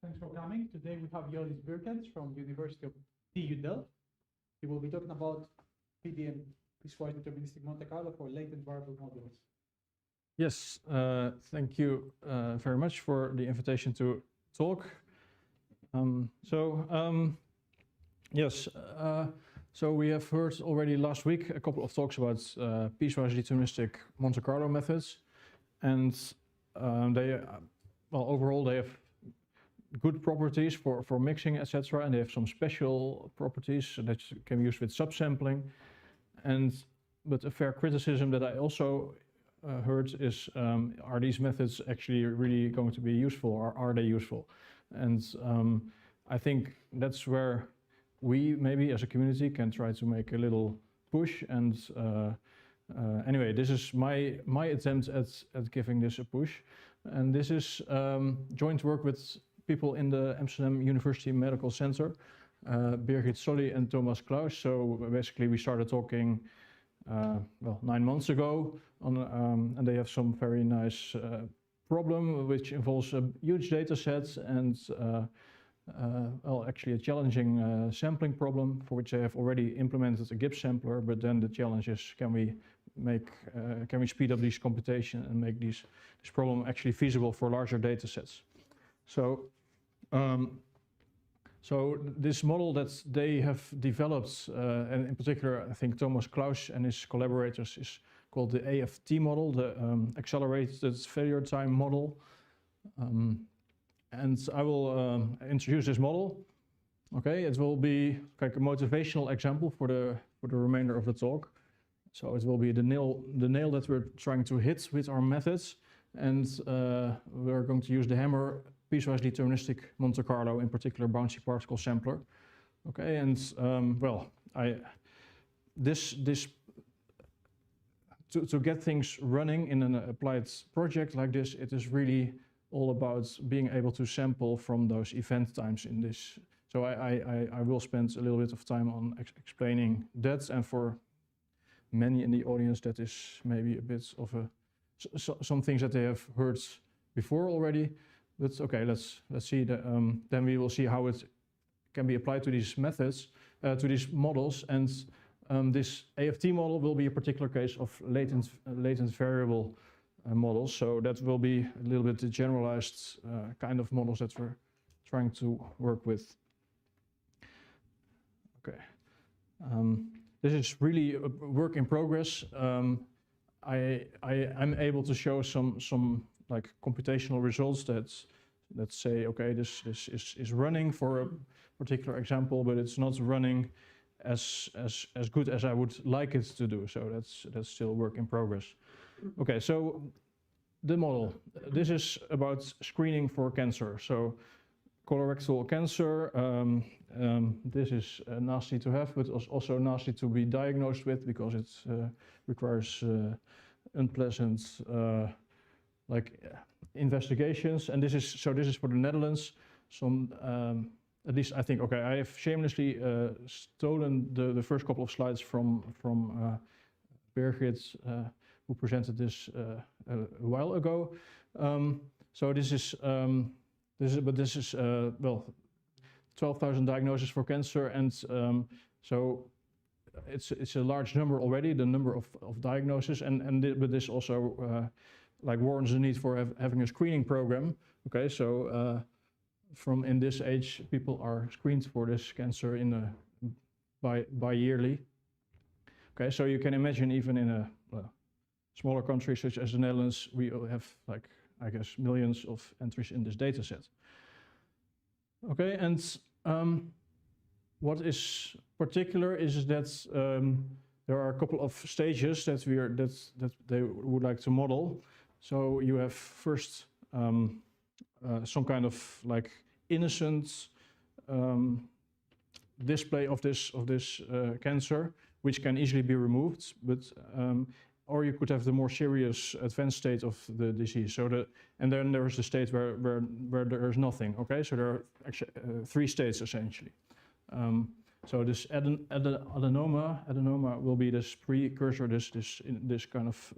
Thanks for coming. Today we have Joris Bierkens from University of TU Delft. He will be talking about PDM, Piecewise Deterministic Monte Carlo for latent variable modules. Yes, thank you very much for the invitation to talk. So we have heard already last week a couple of talks about piecewise deterministic Monte Carlo methods, and overall they have good properties for mixing, etc., and they have some special properties that can be used with subsampling. But a fair criticism that I also heard is, are these methods actually really going to be useful, or are they useful? And I think that's where we maybe as a community can try to make a little push. And anyway, this is my attempt at giving this a push. And this is joint work with people in the Amsterdam University Medical Center, Birgit Solly and Thomas Klaus. So basically we started talking 9 months ago on, and they have some very nice problem which involves a huge data set and actually a challenging sampling problem for which they have already implemented a Gibbs sampler. But then the challenge is, can we speed up these computation and make this problem actually feasible for larger data sets? So this model that they have developed, and in particular I think Thomas Klaus and his collaborators, is called the AFT model, the accelerated failure time model. And I will introduce this model. Okay, it will be like a motivational example for the remainder of the talk. So it will be the nail that we're trying to hit with our methods, and we're going to use the hammer piecewise deterministic Monte Carlo, in particular bouncy particle sampler. Okay, and to get things running in an applied project like this, it is really all about being able to sample from those event times in this. So I will spend a little bit of time on explaining that, and for many in the audience that is maybe a bit of some things that they have heard before already. But okay, let's see. Then we will see how it can be applied to these methods, to these models. And this AFT model will be a particular case of latent variable models. So that will be a little bit the generalized kind of models that we're trying to work with. Okay, this is really a work in progress. I'm able to show some like computational results that say, okay, this is running for a particular example, but it's not running as good as I would like it to do. So that's still work in progress. Okay, so the model. This is about screening for cancer. So colorectal cancer, this is nasty to have, but also nasty to be diagnosed with, because it requires unpleasant investigations. And this is for the Netherlands. Some at least I think, okay, I have shamelessly stolen the first couple of slides from Birgit, who presented this a while ago. So this is 12,000 diagnoses for cancer, and so it's a large number already, the number of diagnoses, but this also warrants the need for having a screening program. Okay, so from in this age, people are screened for this cancer bi-yearly. Okay, so you can imagine even in a smaller country such as the Netherlands, we have I guess millions of entries in this data set. Okay, and what is particular is that there are a couple of stages that they would like to model. So you have first some kind of innocent display of this cancer, which can easily be removed, but or you could have the more serious advanced state of the disease. And then there is the state where there is nothing. Okay, so there are actually 3 states essentially. So this adenoma will be this precursor, this kind of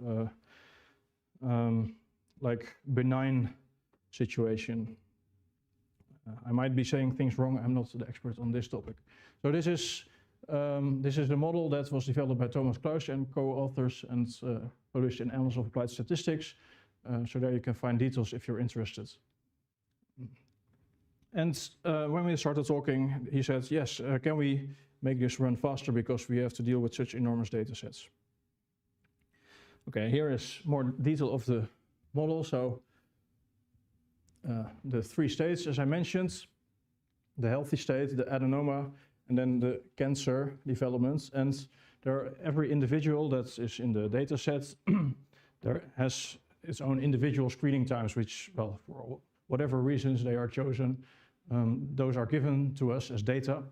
benign situation. I might be saying things wrong. I'm not the expert on this topic. So this is the model that was developed by Thomas Claus and co-authors and published in Annals of Applied Statistics. So there you can find details if you're interested. And when we started talking, he said, yes, can we make this run faster because we have to deal with such enormous data sets. Okay, here is more detail of the model. So the 3 states, as I mentioned, the healthy state, the adenoma, and then the cancer developments. And every individual that is in the data set there has its own individual screening times, which, well, for whatever reasons they are chosen, those are given to us as data.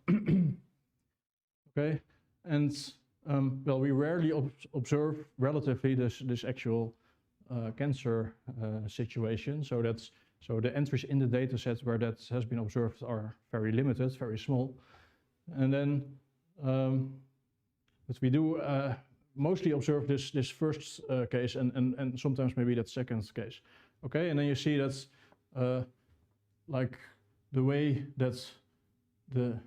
Okay, and well, we rarely observe relatively this actual cancer situation. So the entries in the data set where that has been observed are very limited, very small. And then, but we do mostly observe this first case and sometimes maybe that second case. Okay, and then you see that like the way that the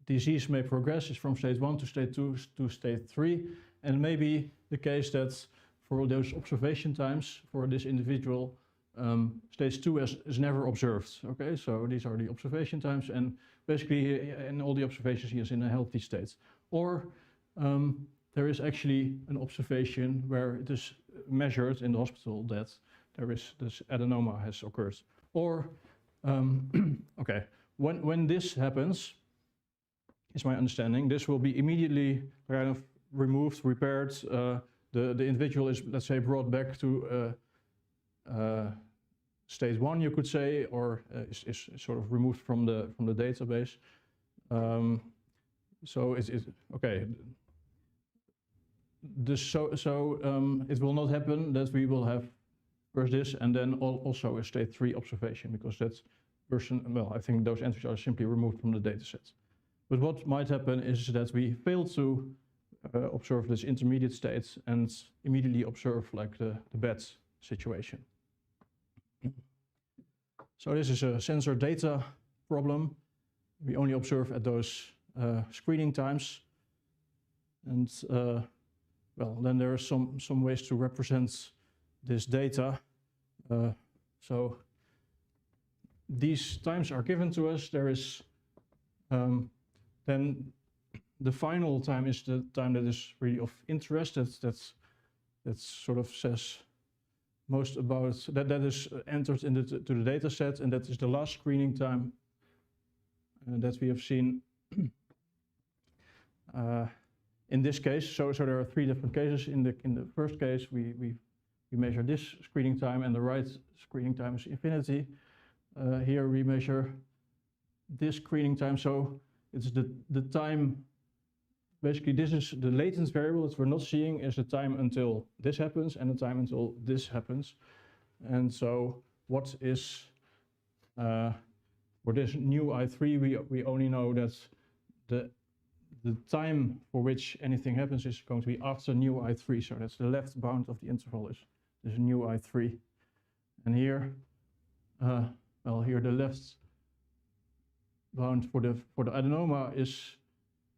disease may progress is from state 1 to state 2 to state 3, and maybe the case that for those observation times for this individual, stage 2 is never observed. Okay, so these are the observation times, and basically in all the observations he is in a healthy state. Or there is actually an observation where it is measured in the hospital that there is this adenoma has occurred. Or okay, when this happens, is my understanding, this will be immediately kind of removed, repaired. The individual is, let's say, brought back to state 1, you could say, or is sort of removed from the database. So it's okay. It will not happen that we will have first this and then also a state 3 observation, because that person, well, I think those entries are simply removed from the dataset. But what might happen is that we fail to observe this intermediate state and immediately observe like the bad situation. So this is a sensor data problem. We only observe at those screening times. And well, then there are some ways to represent this data. So these times are given to us. There is then the final time is the time that is really of interest. That sort of says most about that is entered to the data set, and that is the last screening time that we have seen in this case. So there are 3 different cases. In the first case, we measure this screening time, and the right screening time is infinity. Here we measure this screening time. So it's the time. Basically, this is the latent variable that we're not seeing is the time until this happens and the time until this happens. And so what is for this new I3, we only know that the time for which anything happens is going to be after new I3. So that's the left bound of the interval is new I3. And here, well, here the left bound for the adenoma is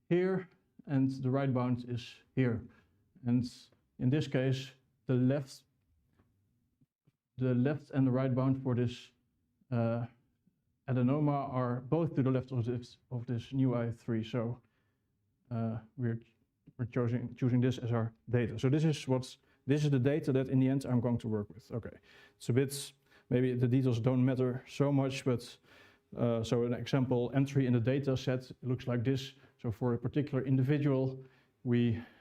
here, and the right bound is here. And in this case, the left and the right bound for this adenoma are both to the left of this new I3. So we're choosing this as our data. So this is the data that in the end I'm going to work with. Okay, it's a bit, maybe the details don't matter so much, but so an example entry in the data set looks like this. So for a particular individual,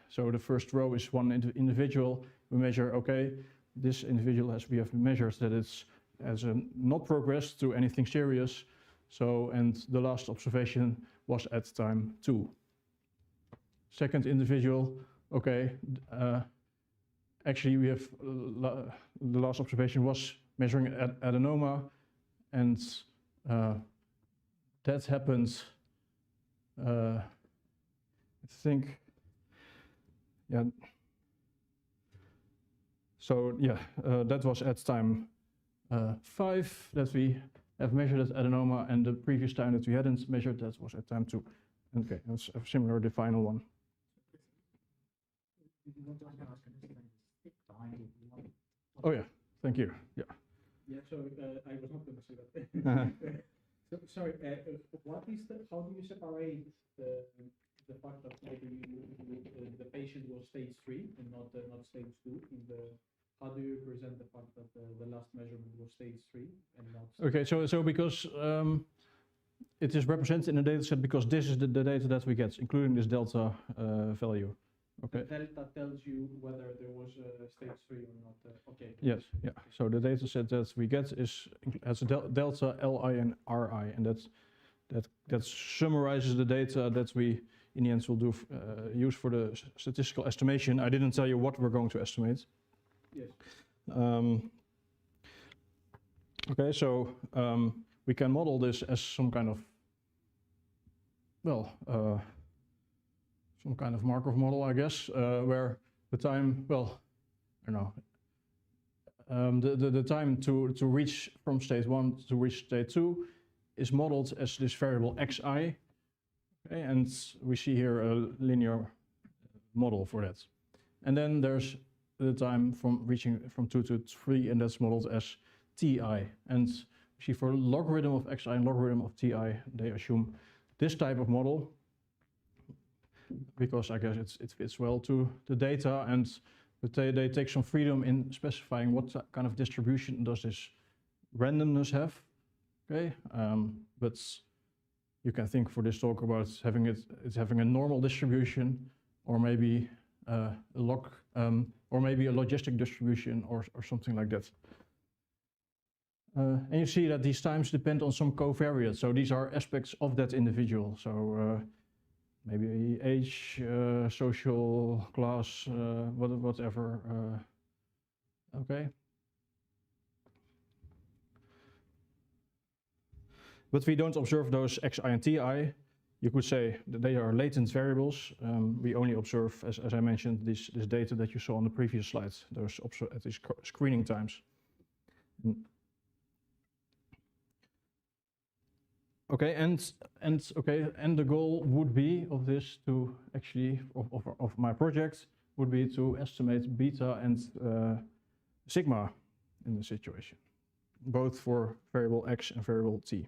so the first row is one individual. We measure, okay, this individual we have measured that it's not progressed to anything serious. So, and the last observation was at time 2. Second individual, okay, actually we have the last observation was measuring adenoma, and that happened. I think, yeah. So yeah, that was at time 5 that we have measured at adenoma, and the previous time that we hadn't measured, that was at time 2. Okay, that's a similar, the final one. Oh yeah, thank you. Yeah. Yeah, so I was not going to say that. So, sorry, what is how do you separate the fact that maybe the patient was stage 3 and not stage 2 in the, how do you present the fact that the last measurement was stage 3 and not stage Okay, so because it is represented in the data set because this is the data that we get, including this delta value. Okay. The delta tells you whether there was a stage 3 or not. Okay. Yes, yeah. So the data set that we get has a delta Li and Ri, and that summarizes the data that we in the end will do use for the statistical estimation. I didn't tell you what we're going to estimate. Yes. Okay, so we can model this as some kind of, well, some kind of Markov model, I guess, where the time, well, I don't know, the time to reach from state 1 to reach state 2 is modeled as this variable xi, okay, and we see here a linear model for that. And then there's the time from reaching from 2 to 3, and that's modeled as ti. And see, for logarithm of xi and logarithm of ti, they assume this type of model, because I guess it fits well to the data, but they take some freedom in specifying what kind of distribution does this randomness have. Okay, but you can think for this talk about having having a normal distribution, or maybe a log, or maybe a logistic distribution, or something like that. And you see that these times depend on some covariates. So these are aspects of that individual. So maybe age, social class, whatever. Okay. But we don't observe those xi and ti. You could say that they are latent variables. We only observe, as I mentioned, this data that you saw on the previous slides, those at these screening times. Okay, and the goal would be of this to actually of my project would be to estimate beta and sigma in the situation, both for variable x and variable t.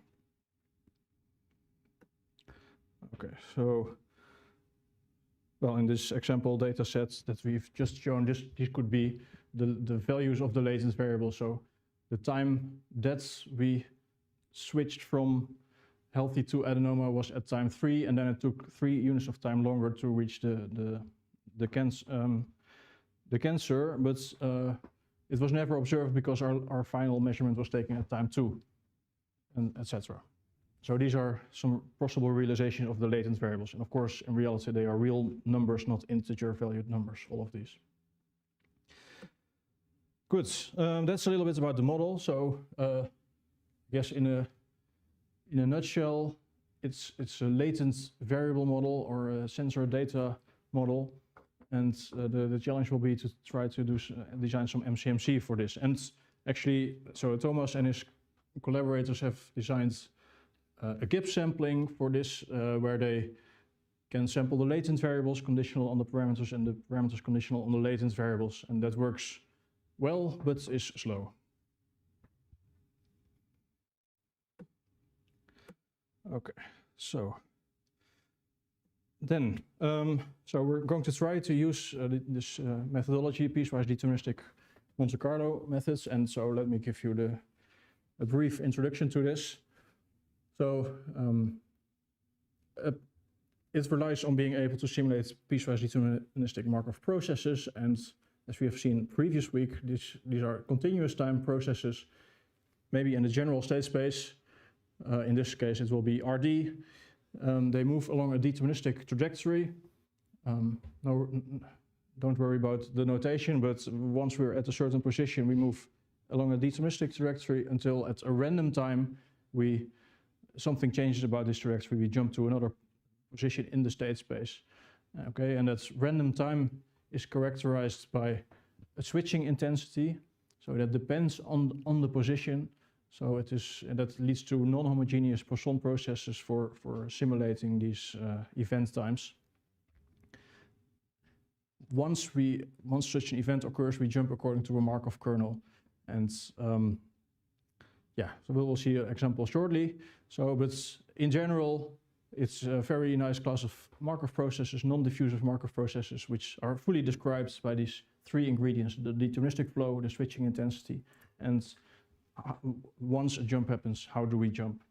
Okay, so well, in this example data set that we've just shown, these could be the values of the latent variable. So the time that we switched from healthy to adenoma was at time 3, and then it took 3 units of time longer to reach the cancer, but it was never observed because our final measurement was taken at time 2, and etc. So these are some possible realizations of the latent variables, and of course in reality they are real numbers, not integer valued numbers, all of these. Good, that's a little bit about the model. So I guess in a nutshell, it's a latent variable model or a sensor data model, and the challenge will be to try to design some MCMC for this. And actually, so Thomas and his collaborators have designed a Gibbs sampling for this, where they can sample the latent variables conditional on the parameters and the parameters conditional on the latent variables, and that works well, but is slow. Okay, so then, so we're going to try to use this methodology, piecewise deterministic Monte Carlo methods, and so let me give you a brief introduction to this. So it relies on being able to simulate piecewise deterministic Markov processes, and as we have seen previous week, these are continuous time processes, maybe in the general state space. In this case, it will be RD. They move along a deterministic trajectory. No, don't worry about the notation, but once we're at a certain position, we move along a deterministic trajectory until at a random time, something changes about this trajectory. We jump to another position in the state space. Okay, and that random time is characterized by a switching intensity. So that depends on the position. So that leads to non-homogeneous Poisson processes for simulating these event times. Once such an event occurs, we jump according to a Markov kernel, and yeah, so we will see an example shortly. So, but in general, it's a very nice class of Markov processes, non-diffusive Markov processes, which are fully described by these three ingredients: the deterministic flow, the switching intensity, and once a jump happens, how do we jump?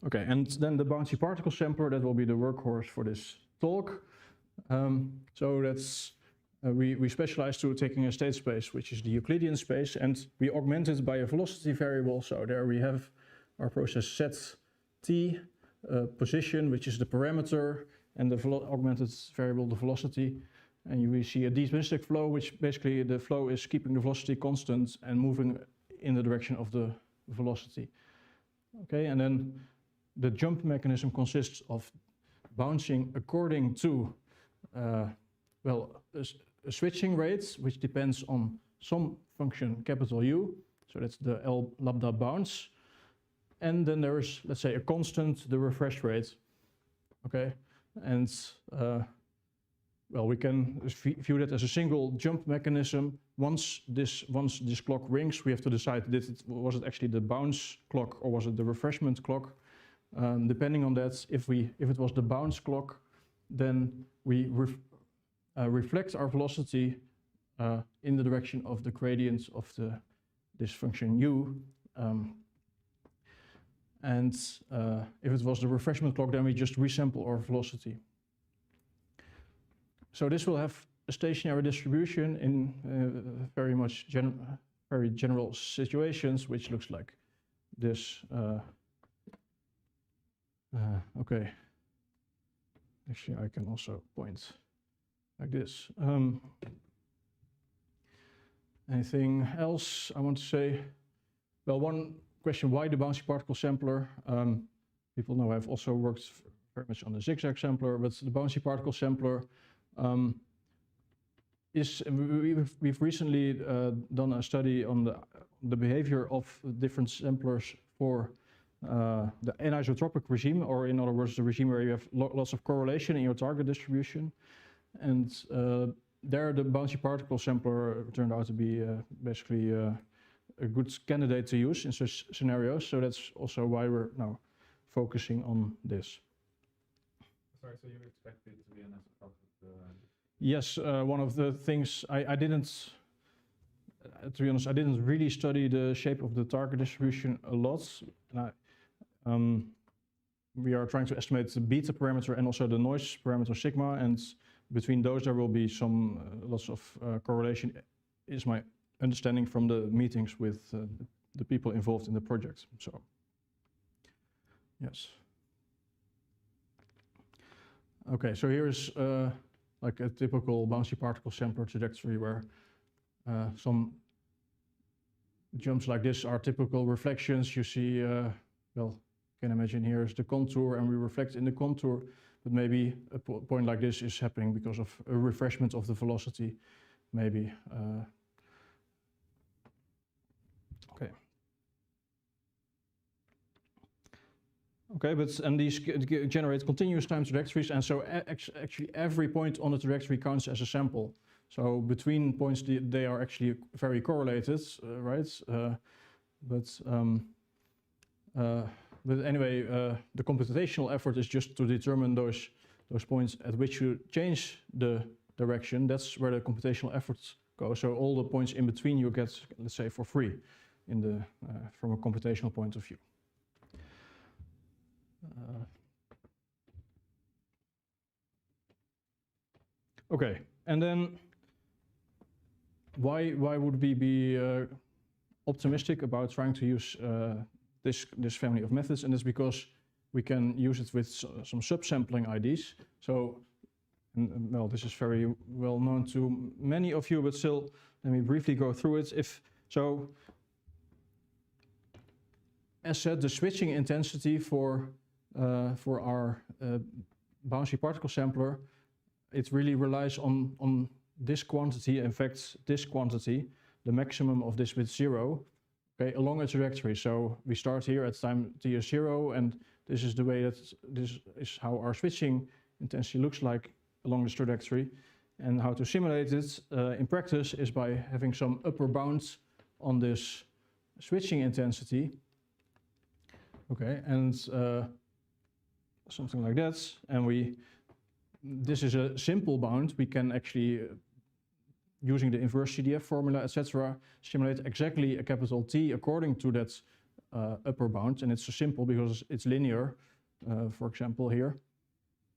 Okay, and then the bouncy particle sampler, that will be the workhorse for this talk. So that's we specialize to taking a state space, which is the Euclidean space, and we augment it by a velocity variable. So there we have our process set t, position, which is the parameter, and the augmented variable, the velocity. And we see a deterministic flow, which basically the flow is keeping the velocity constant and moving in the direction of the velocity. Okay, and then the jump mechanism consists of bouncing according to, well, a switching rate, which depends on some function capital U. So that's the L lambda bounce. And then there is, let's say, a constant, the refresh rate. Okay, and well, we can view that as a single jump mechanism. Once this clock rings, we have to decide, was it actually the bounce clock or was it the refreshment clock? Depending on that, if it was the bounce clock, then we reflect our velocity in the direction of the gradient of this function u. And if it was the refreshment clock, then we just resample our velocity. So this will have a stationary distribution in very general situations, which looks like this. Okay. Actually, I can also point like this. Anything else I want to say? Well, one question: why the bouncy particle sampler? People know I've also worked very much on the zigzag sampler, but the bouncy particle sampler. We've recently done a study on the behavior of different samplers for the anisotropic regime, or in other words, the regime where you have lots of correlation in your target distribution. And there the bouncy particle sampler turned out to be basically a good candidate to use in such scenarios. So that's also why we're now focusing on this. Sorry, so you expect it to be an anisotropic? Yes, one of the things I didn't, to be honest, I didn't really study the shape of the target distribution a lot. And we are trying to estimate the beta parameter and also the noise parameter sigma, and between those there will be some lots of correlation, is my understanding from the meetings with the people involved in the project. So, yes. Okay, so here's like a typical bouncy particle sampler trajectory where some jumps like this are typical reflections. You see, well, you can imagine here is the contour and we reflect in the contour, but maybe a point like this is happening because of a refreshment of the velocity, maybe. Okay. Okay, and these generate continuous time trajectories, and so actually every point on the trajectory counts as a sample. So between points they are actually very correlated, right? But anyway, the computational effort is just to determine those points at which you change the direction. That's where the computational efforts go. So all the points in between you get, let's say, for free, in the from a computational point of view. Okay, and then why would we be optimistic about trying to use this family of methods? And it's because we can use it with some subsampling IDs. So, well, this is very well known to many of you, but still, let me briefly go through it. As said, the switching intensity for our bouncy particle sampler, it really relies on this quantity. In fact, this quantity, the maximum of this with 0, okay, along a trajectory. So we start here at time t is 0, and this is the way this is how our switching intensity looks like along this trajectory. And how to simulate it in practice is by having some upper bounds on this switching intensity. Okay, and something like that. And this is a simple bound. We can actually, using the inverse CDF formula, etc., simulate exactly a capital T according to that upper bound. And it's so simple because it's linear. For example, here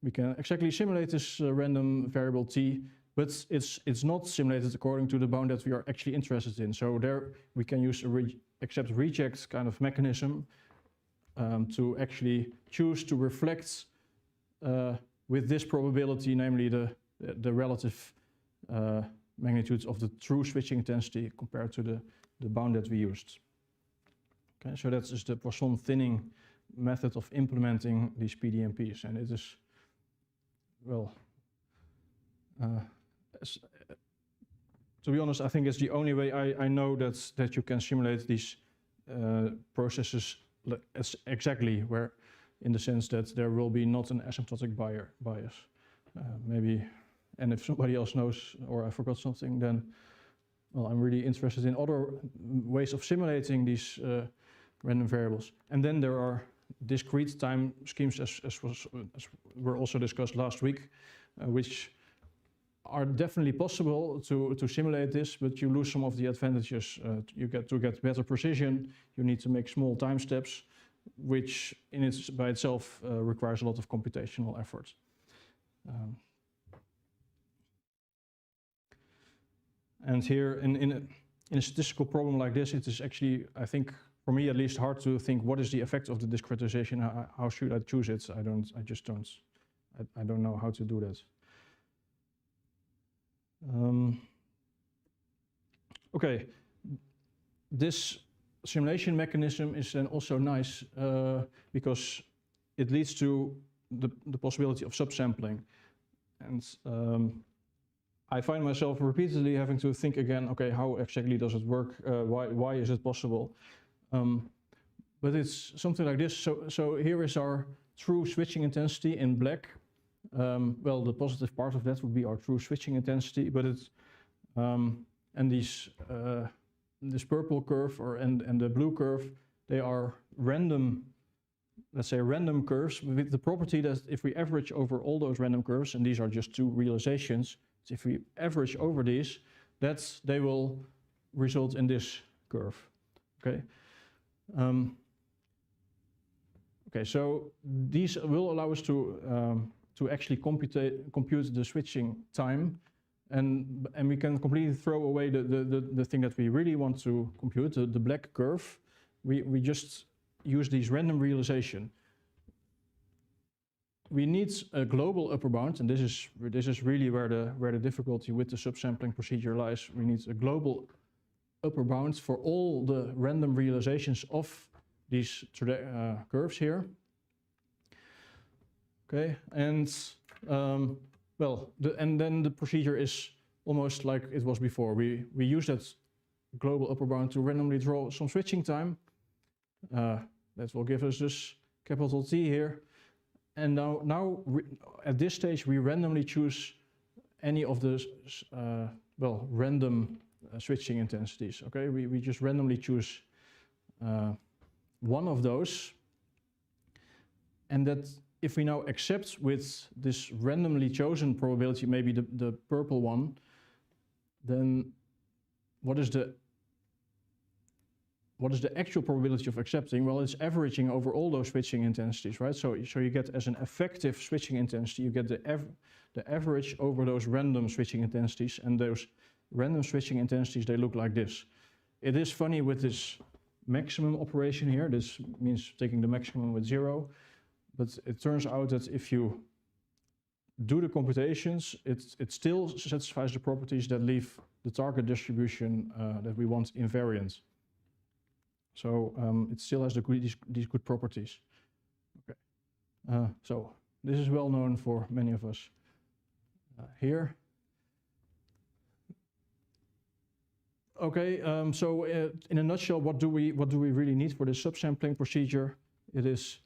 we can exactly simulate this random variable T, but it's not simulated according to the bound that we are actually interested in. So there we can use a accept reject kind of mechanism to actually choose to reflect with this probability, namely the relative magnitudes of the true switching intensity compared to the bound that we used. Okay, so that is the Poisson thinning method of implementing these PDMPs, and it is, well, to be honest, I think it's the only way I know that you can simulate these processes exactly, where, in the sense that there will be not an asymptotic bias. Maybe, and if somebody else knows or I forgot something, then, well, I'm really interested in other ways of simulating these random variables. And then there are discrete time schemes, as were also discussed last week, which are definitely possible to simulate this, but you lose some of the advantages. To get better precision, you need to make small time steps, which by itself requires a lot of computational effort. And here, in a statistical problem like this, it is actually, I think, for me at least, hard to think what is the effect of the discretization. How should I choose it? I just don't. I don't know how to do that. Okay, this simulation mechanism is then also nice because it leads to the possibility of subsampling. And I find myself repeatedly having to think again, okay, how exactly does it work? Why is it possible? But it's something like this. So here is our true switching intensity in black. Well, the positive part of that would be our true switching intensity, but it's and this purple curve and the blue curve, they are random, let's say random curves with the property that if we average over all those random curves, and these are just two realizations, so if we average over these, they will result in this curve. Okay. Okay, so these will allow us to actually compute the switching time, and we can completely throw away the thing that we really want to compute, the black curve. We just use these random realization. We need a global upper bound, and this is really where the difficulty with the subsampling procedure lies. We need a global upper bound for all the random realizations of these curves here. Okay, and and then the procedure is almost like it was before. We use that global upper bound to randomly draw some switching time. That will give us this capital T here. And now at this stage, we randomly choose any of the random switching intensities. Okay, we just randomly choose one of those, and that if we now accept with this randomly chosen probability, maybe the purple one, then what is the actual probability of accepting? Well, it's averaging over all those switching intensities, right? So you get, as an effective switching intensity, you get the average over those random switching intensities, and those random switching intensities, they look like this. It is funny with this maximum operation here. This means taking the maximum with 0, but it turns out that if you do the computations, it still satisfies the properties that leave the target distribution that we want invariant. So it still has these good properties. Okay. So this is well known for many of us here. Okay, so in a nutshell, what do we really need for this subsampling procedure? It is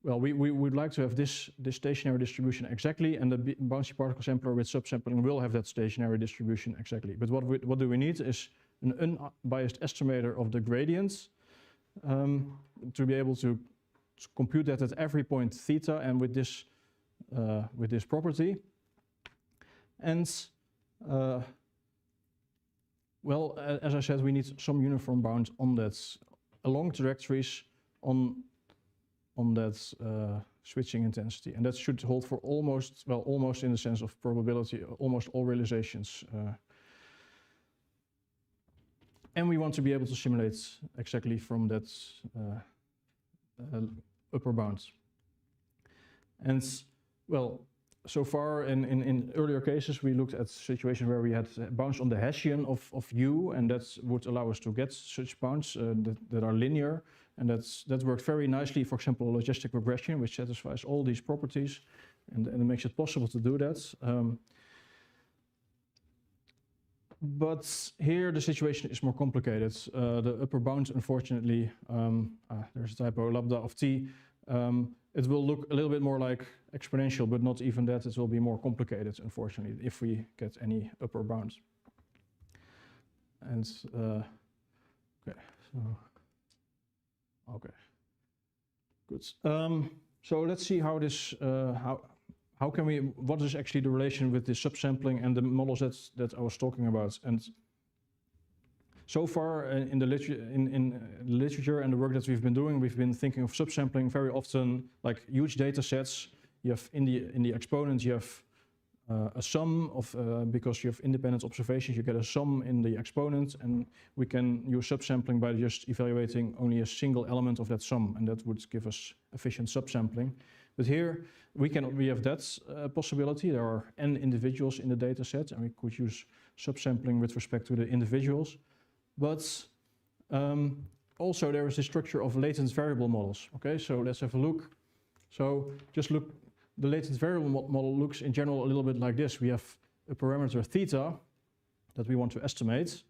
well, we would like to have this stationary distribution exactly, and the bouncy particle sampler with subsampling will have that stationary distribution exactly. But what do we need is an unbiased estimator of the gradients to be able to compute that at every point theta, and with this property. And well, as I said, we need some uniform bound on that along trajectories on that switching intensity, and that should hold for almost in the sense of probability, almost all realizations. And we want to be able to simulate exactly from that upper bound. And well, so far in earlier cases, we looked at situations where we had bounds on the Hessian of U, and that would allow us to get such bounds that are linear. And that worked very nicely, for example, logistic regression, which satisfies all these properties, and it makes it possible to do that. But here the situation is more complicated. The upper bound, unfortunately, there's a typo, lambda of t. It will look a little bit more like exponential, but not even that. It will be more complicated, unfortunately, if we get any upper bounds. And okay, so. Okay, good. So let's see how this, how can we, what is actually the relation with the subsampling and the models that I was talking about. And so far in the literature and the work that we've been doing, we've been thinking of subsampling very often like huge data sets. You have in the exponent, you have a sum of, because you have independent observations, you get a sum in the exponent, and we can use subsampling by just evaluating only a single element of that sum, and that would give us efficient subsampling. But here we have that possibility. There are n individuals in the data set, and we could use subsampling with respect to the individuals. But also there is the structure of latent variable models. Okay, so let's have a look. So just look. The latent variable model looks in general a little bit like this. We have a parameter theta that we want to estimate.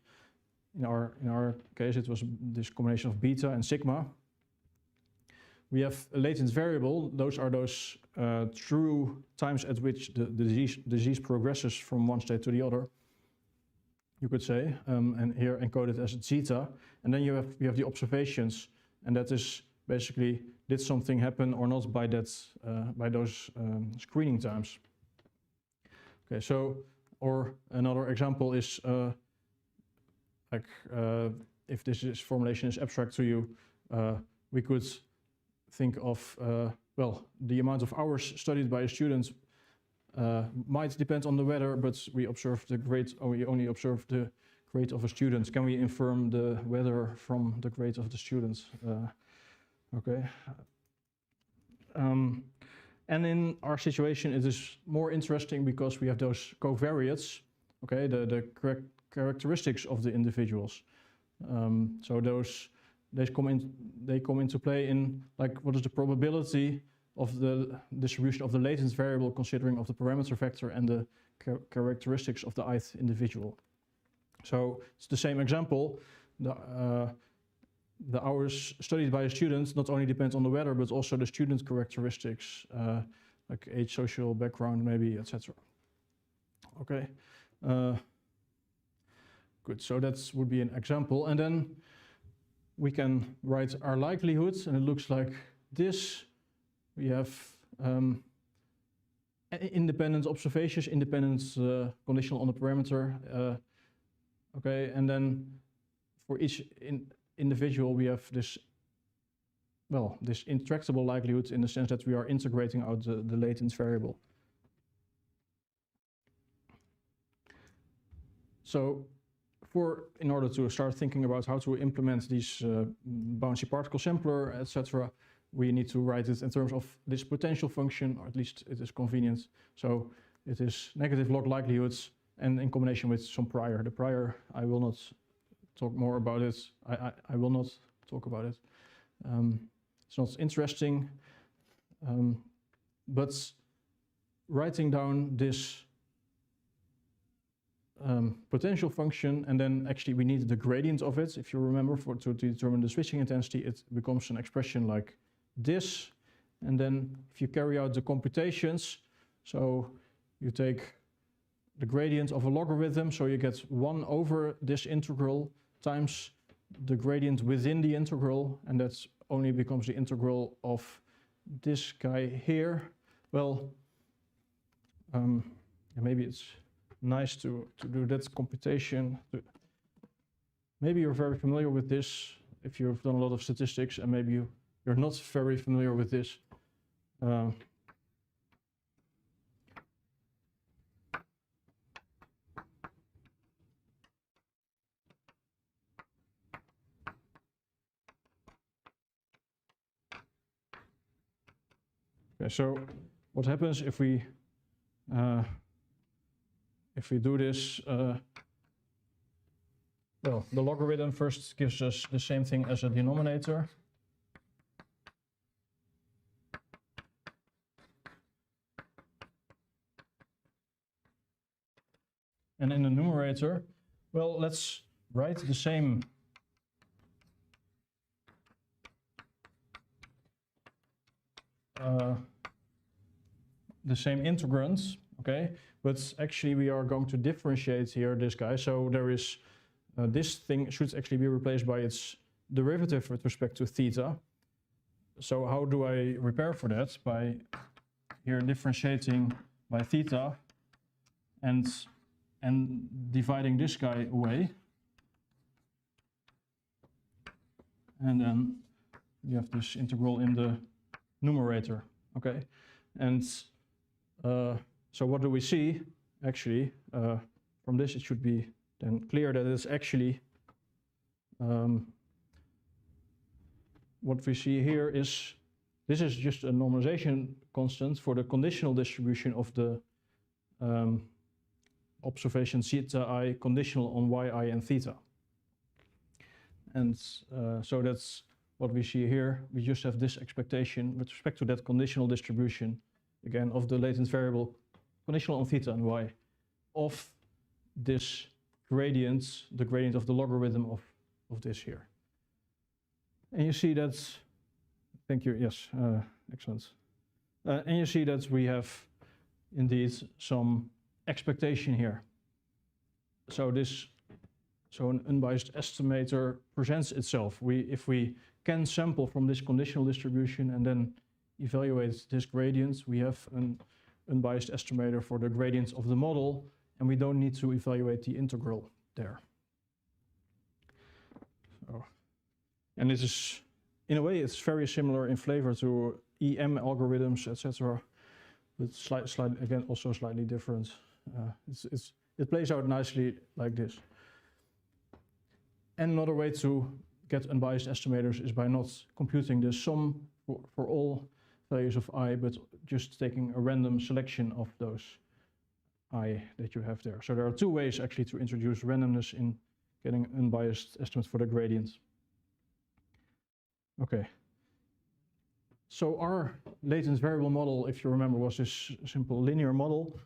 In our case, it was this combination of beta and sigma. We have a latent variable. Those are those true times at which the disease progresses from one state to the other, you could say, and here encoded as zeta. And then you have the observations, and that is basically, did something happen or not by that by those screening times? Okay, so, or another example is if this formulation is abstract to you, we could think of well, the amount of hours studied by a student might depend on the weather, but we observe the grade, or we only observe the grade of a student. Can we infer the weather from the grade of the student? Okay. And in our situation, it is more interesting because we have those covariates, okay, the characteristics of the individuals. So they come into play in, like, what is the probability of the distribution of the latent variable considering of the parameter vector and the characteristics of the ith individual. So it's the same example. The hours studied by a student not only depends on the weather, but also the student characteristics, like age, social background, maybe, etc. Okay, good. So that would be an example, and then we can write our likelihoods, and it looks like this. We have independent observations, independent conditional on the parameter. Okay, and then for each individual, we have this, well, this intractable likelihood in the sense that we are integrating out the latent variable. So in order to start thinking about how to implement these bouncy particle sampler, etc., we need to write it in terms of this potential function, or at least it is convenient. So it is negative log likelihoods, and in combination with some prior. The prior, I will not talk more about it. I will not talk about it. It's not interesting. But writing down this potential function, and then actually we need the gradient of it. If you remember, to determine the switching intensity, it becomes an expression like this. And then if you carry out the computations, so you take the gradient of a logarithm, so you get 1 over this integral times the gradient within the integral, and that only becomes the integral of this guy here. Well, maybe it's nice to do that computation. Maybe you're very familiar with this if you've done a lot of statistics, and maybe you're not very familiar with this. Okay, so what happens if we do this? Well, the logarithm first gives us the same thing as a denominator. And in the numerator, well, let's write the same integrands, okay? But actually we are going to differentiate here this guy. So there is, this thing should actually be replaced by its derivative with respect to theta. So how do I repair for that? By here differentiating by theta and dividing this guy away. And then you have this integral in the numerator, okay? And so what do we see? Actually, from this it should be then clear that it's actually what we see here is, this is just a normalization constant for the conditional distribution of the observation theta I conditional on yi and theta. And so that's what we see here. We just have this expectation with respect to that conditional distribution, again, of the latent variable conditional on theta and y, of this gradient, the gradient of the logarithm of this here. And you see that, thank you, yes, excellent. And you see that we have indeed some expectation here. So an unbiased estimator presents itself. If we can sample from this conditional distribution and then evaluate this gradient, we have an unbiased estimator for the gradients of the model, and we don't need to evaluate the integral there. So, and this is, in a way, it's very similar in flavor to EM algorithms, etc. But again, also slightly different. It plays out nicely like this. And another way to get unbiased estimators is by not computing the sum for all values of I, but just taking a random selection of those I that you have there. So there are two ways actually to introduce randomness in getting unbiased estimates for the gradients. Okay. So our latent variable model, if you remember, was this simple linear model,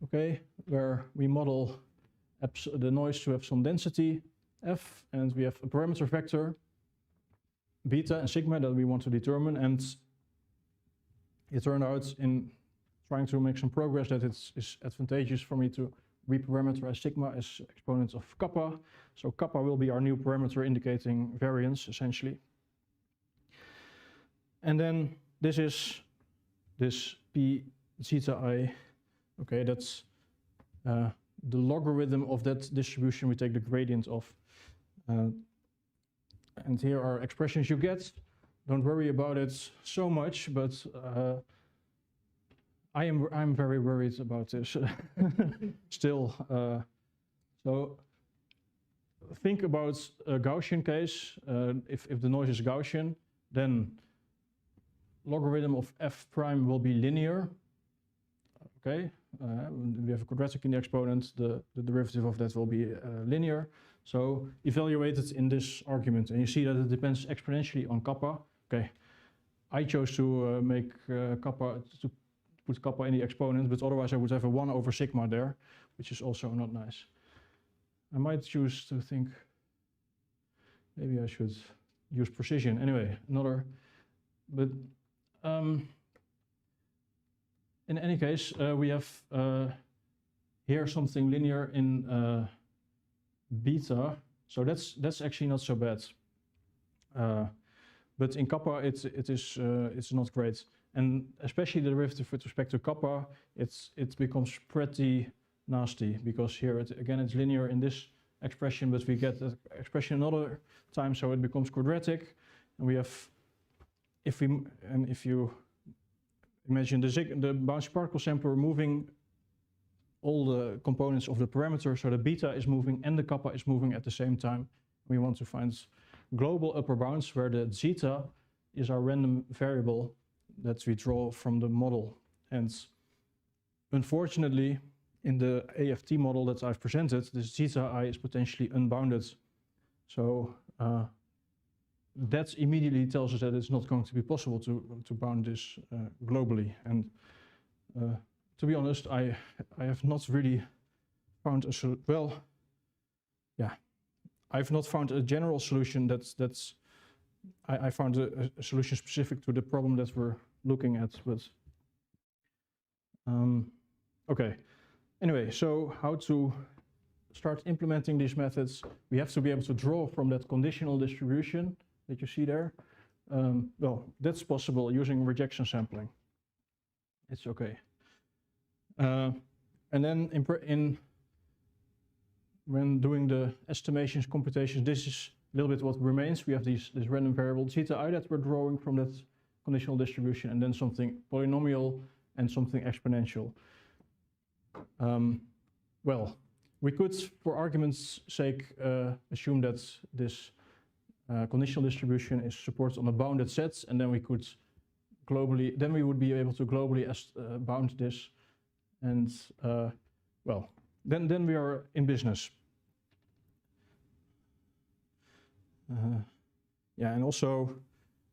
okay, where we model the noise to have some density f, and we have a parameter vector beta and sigma that we want to determine, and it turned out in trying to make some progress that it's advantageous for me to reparameterize sigma as exponents of kappa. So kappa will be our new parameter indicating variance, essentially. And then this is this p zeta I, okay, that's the logarithm of that distribution we take the gradient of. And here are expressions you get. Don't worry about it so much, but I'm very worried about this still. So think about a Gaussian case. If the noise is Gaussian, then logarithm of f prime will be linear. Okay, we have a quadratic in the exponent. The derivative of that will be linear. So evaluate it in this argument, and you see that it depends exponentially on kappa. Okay, I chose to make kappa, to put kappa in the exponent, but otherwise I would have a 1 over sigma there, which is also not nice. I might choose to think maybe I should use precision. Anyway, but in any case, we have here something linear in beta, so that's actually not so bad. But in kappa, it's not great, and especially the derivative with respect to kappa, it becomes pretty nasty, because here again it's linear in this expression, but we get the expression another time, so it becomes quadratic, and we have if you imagine the boundary particle sampler moving all the components of the parameter, so the beta is moving and the kappa is moving at the same time. We want to find global upper bounds where the zeta is our random variable that we draw from the model. And unfortunately, in the AFT model that I've presented, this zeta I is potentially unbounded. So that immediately tells us that it's not going to be possible to bound this globally. And to be honest, I have not really found I've not found a general solution I found a solution specific to the problem that we're looking at, but okay. Anyway, so how to start implementing these methods? We have to be able to draw from that conditional distribution that you see there. Well, that's possible using rejection sampling. It's okay. And then when doing the estimations, computations, this is a little bit what remains. We have this random variable zeta I that we're drawing from that conditional distribution, and then something polynomial and something exponential. Well, we could, for argument's sake, assume that this conditional distribution is supported on a bounded set, and then we could globally, then we would be able to globally bound this, and well, then we are in business. Yeah, and also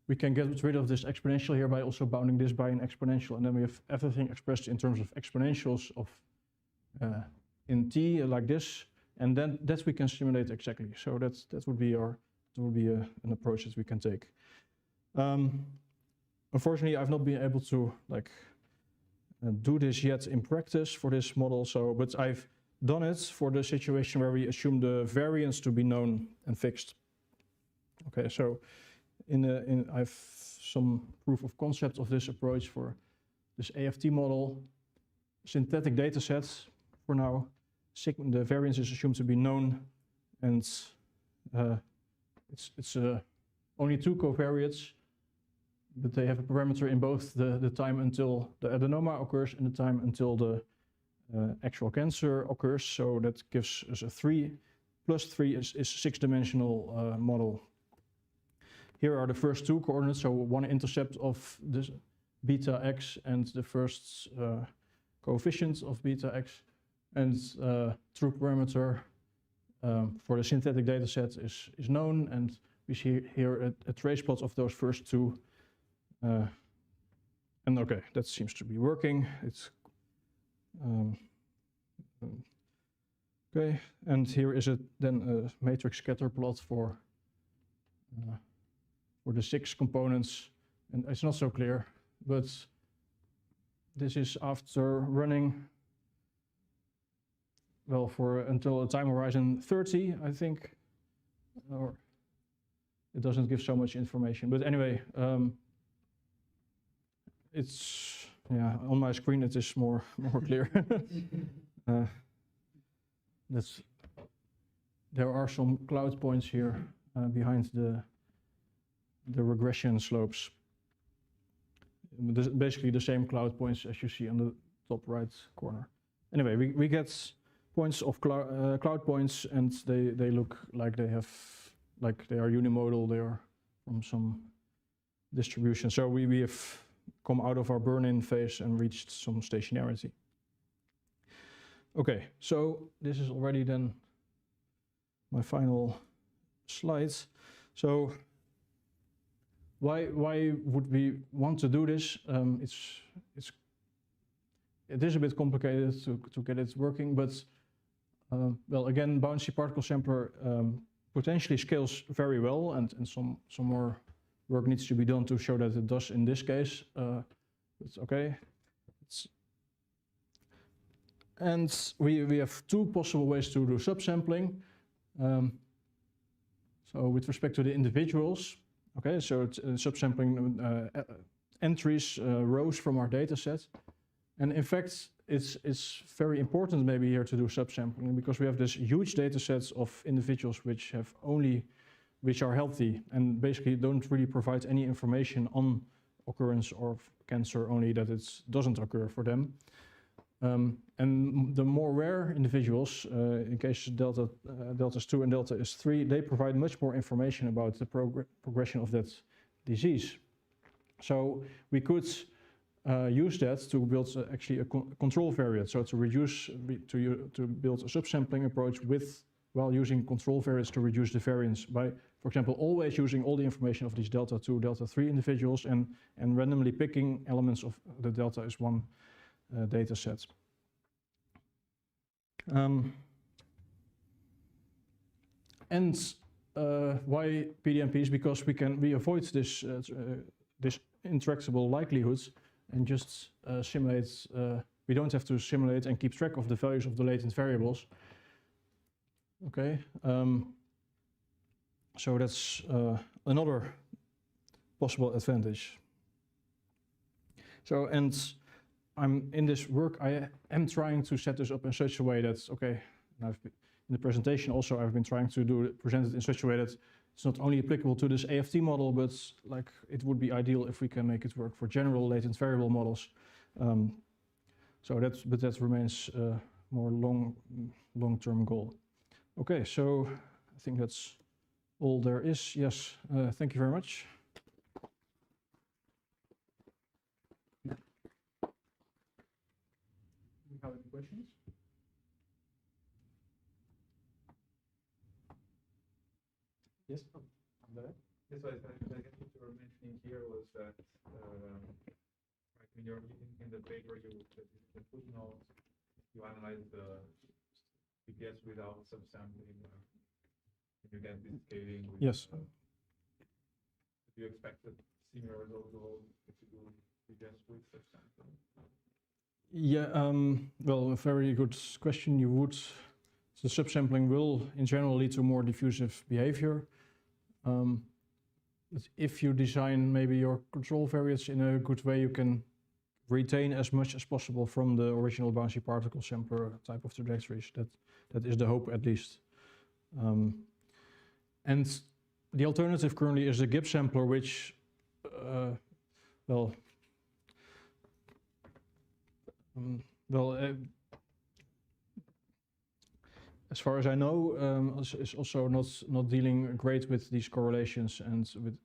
we can get rid of this exponential here by also bounding this by an exponential, and then we have everything expressed in terms of exponentials of in t like this, and then that we can simulate exactly. So that would be an approach that we can take. Unfortunately, I've not been able to do this yet in practice for this model. But I've done it for the situation where we assume the variance to be known and fixed. Okay, so I've some proof of concept of this approach for this AFT model. Synthetic data sets for now. The variance is assumed to be known, and it's only two covariates, but they have a parameter in both the time until the adenoma occurs and the time until the actual cancer occurs. So that gives us a 3 plus 3 is a 6-dimensional model. Here are the first two coordinates, so one intercept of this beta x and the first coefficient of beta x, and true parameter for the synthetic data set is known, and we see here a trace plot of those first two. And okay, that seems to be working. It's okay, and here is then a matrix scatter plot for the 6 components, and it's not so clear, but this is after running, well, for until a time horizon 30, I think, or it doesn't give so much information. But anyway, it's, yeah, on my screen it is more clear. There are some cloud points here behind the regression slopes. Basically the same cloud points as you see on the top right corner. Anyway, we get points of cloud points, and they look like they are unimodal. They are from some distribution. So we have come out of our burn-in phase and reached some stationarity. Okay, so this is already then my final slide. So why would we want to do this? It is a bit complicated to get it working, but Well, again, bouncy particle sampler potentially scales very well, and some more work needs to be done to show that it does in this case. It's okay. And we have two possible ways to do subsampling. So with respect to the individuals, okay, so it's subsampling entries, rows from our data set. And in fact, it's very important maybe here to do subsampling because we have this huge data sets of individuals which are healthy and basically don't really provide any information on occurrence of cancer, only that it doesn't occur for them. And the more rare individuals, in case delta is 2 and delta is 3, they provide much more information about the progression of that disease. So we could use that to build actually a control variant. So to build a subsampling approach while using control variants to reduce the variance by, for example, always using all the information of these delta 2, delta 3 individuals and randomly picking elements of the delta is 1 data set. And why PDMPs? Because we avoid this intractable likelihoods and just simulate. We don't have to simulate and keep track of the values of the latent variables. Okay, so that's another possible advantage. So, and I'm in this work, I am trying to set this up in such a way that, okay, in the presentation also I've been trying to present it in such a way that it's not only applicable to this AFT model, but like it would be ideal if we can make it work for general latent variable models. So that remains a more long-term goal. Okay, so I think that's all there is. Yes, thank you very much. Do you have any questions? Yes, I'm there. Yes, so I guess what you were mentioning here was that like in the paper, the footnote, you analyze the PPS without subsampling, and you get this scaling. With, yes. Do you expect a similar result if you do PPS with subsampling? Yeah, well, a very good question. The subsampling will in general lead to more diffusive behavior. But if you design maybe your control variates in a good way, you can retain as much as possible from the original bouncy particle sampler type of trajectories. That is the hope, at least. And the alternative currently is the Gibbs sampler, which, as far as I know, is also not dealing great with these correlations, and with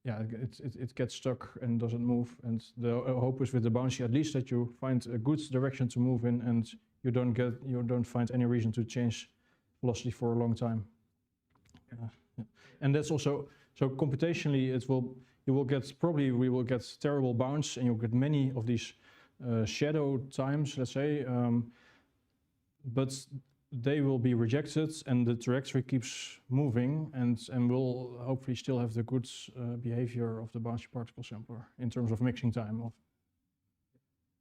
yeah, it gets stuck and doesn't move. And the hope is with the bouncy at least that you find a good direction to move in, and you don't find any reason to change velocity for a long time. Yeah. And that's also so computationally we will get terrible bounce, and you'll get many of these shadow times, let's say, but they will be rejected, and the trajectory keeps moving, and will hopefully still have the good behavior of the bouncy particle sampler in terms of mixing time.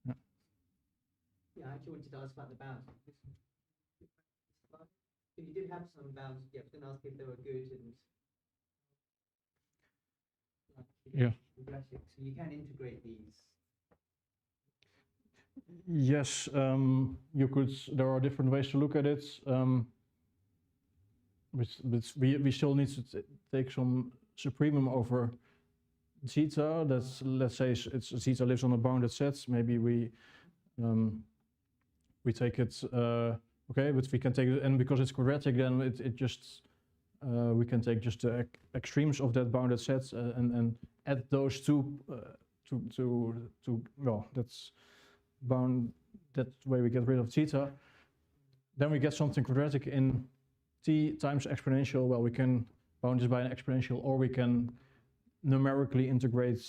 Yeah, I actually wanted to ask about the bounce. So you did have some bounce. Yeah, I was going to ask if they were good and. Yeah. So you can integrate these. Yes, you could. There are different ways to look at it. We still need to take some supremum over zeta. That's, let's say it's zeta lives on a bounded set. Maybe we take it. Okay, but we can take it, and because it's quadratic, then it just we can take just the extremes of that bounded set and add those two to well, that's bound. That way we get rid of theta. Then we get something quadratic in t times exponential. Well, we can bound this by an exponential, or we can numerically integrate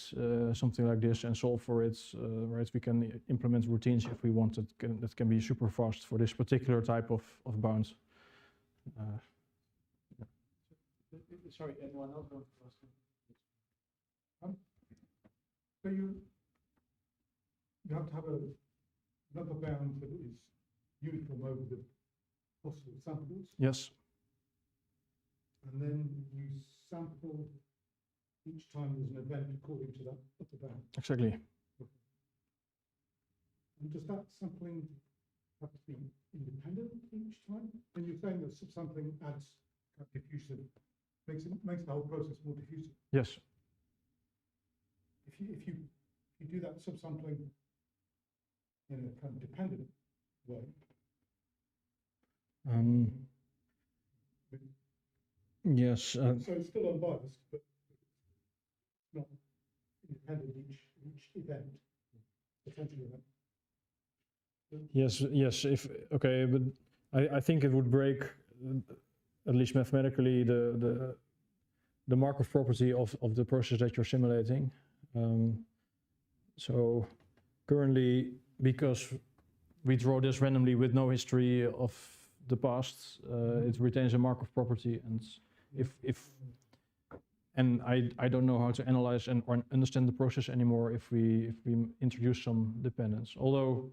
something like this and solve for it, right? We can implement routines if we want that can be super fast for this particular type of bound. Sorry, anyone else want to ask? So you have to have another bound that is uniform over the possible samples, Yes. and then you sample each time there's an event according to that upper bound. Exactly. And does that sampling have to be independent each time? And you're saying that subsampling adds kind of diffusive, makes the whole process more diffusive. Yes. If you do that subsampling in a kind of dependent way, Yes. so it's still unbiased, but not independent each event, potential event. Yes. Yes. Okay, but I think it would break, at least mathematically, the Markov property of the process that you're simulating. So currently, because we draw this randomly with no history of the past, it retains a Markov property, and and I don't know how to analyze or understand the process anymore if we introduce some dependence. Although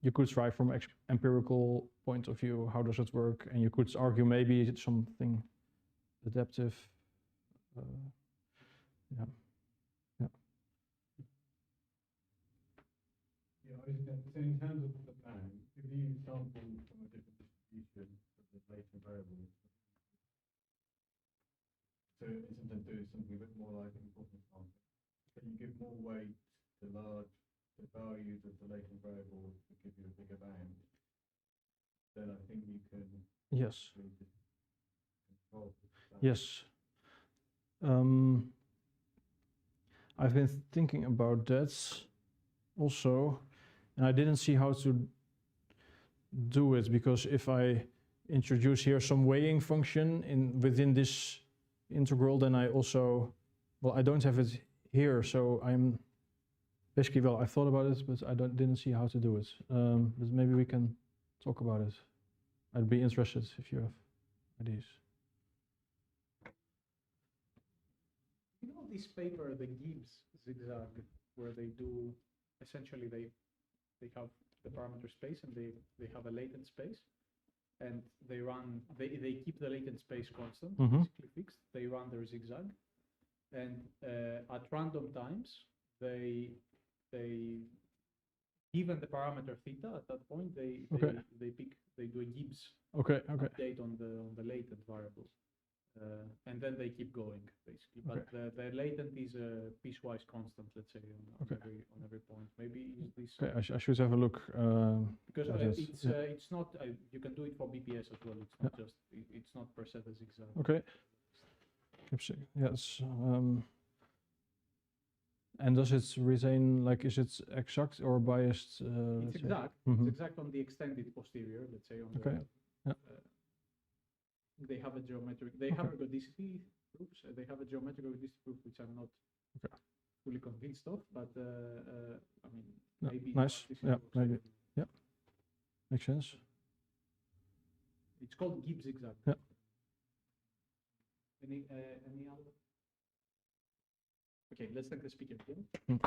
you could try from empirical point of view, how does it work, and you could argue maybe it's something adaptive. Yeah. So in terms of the bound, if you sample from a different distribution of the latent variables, so instead of doing something a bit more like important sampling, but you give more weight to the values of the latent variables to give you a bigger bound, then I think you can Yes. control that. Yes. I've been thinking about that also, and I didn't see how to do it, because if I introduce here some weighing function within this integral, then I also, well, I don't have it here, so I'm basically, well, I thought about it, but I didn't see how to do it. But maybe we can talk about it. I'd be interested if you have ideas. You know this paper, the Gibbs zigzag, where they do, essentially they have the parameter space and they have a latent space, and they keep the latent space constant, basically fixed. They run their zigzag, and at random times they given the parameter theta at that point they do a Gibbs update on the latent variable. And then they keep going, basically. But the latent is a piecewise constant, let's say, on every point. Maybe use this. Okay, I should have a look. Because it's not. You can do it for BPS as well. It's not just. It's not per se the zigzag. Okay. Yes. And does it retain, like, is it exact or biased? It's exact. It's exact on the extended posterior, let's say. On the, they have a geometric. They have ergodicity proofs. They have a geometric ergodicity proof, which I'm not fully convinced of. But I mean, maybe nice. Yeah, maybe. Yeah, makes sense. It's called Gibbs zigzag. Yeah. Any other? Okay, let's thank the speaker again.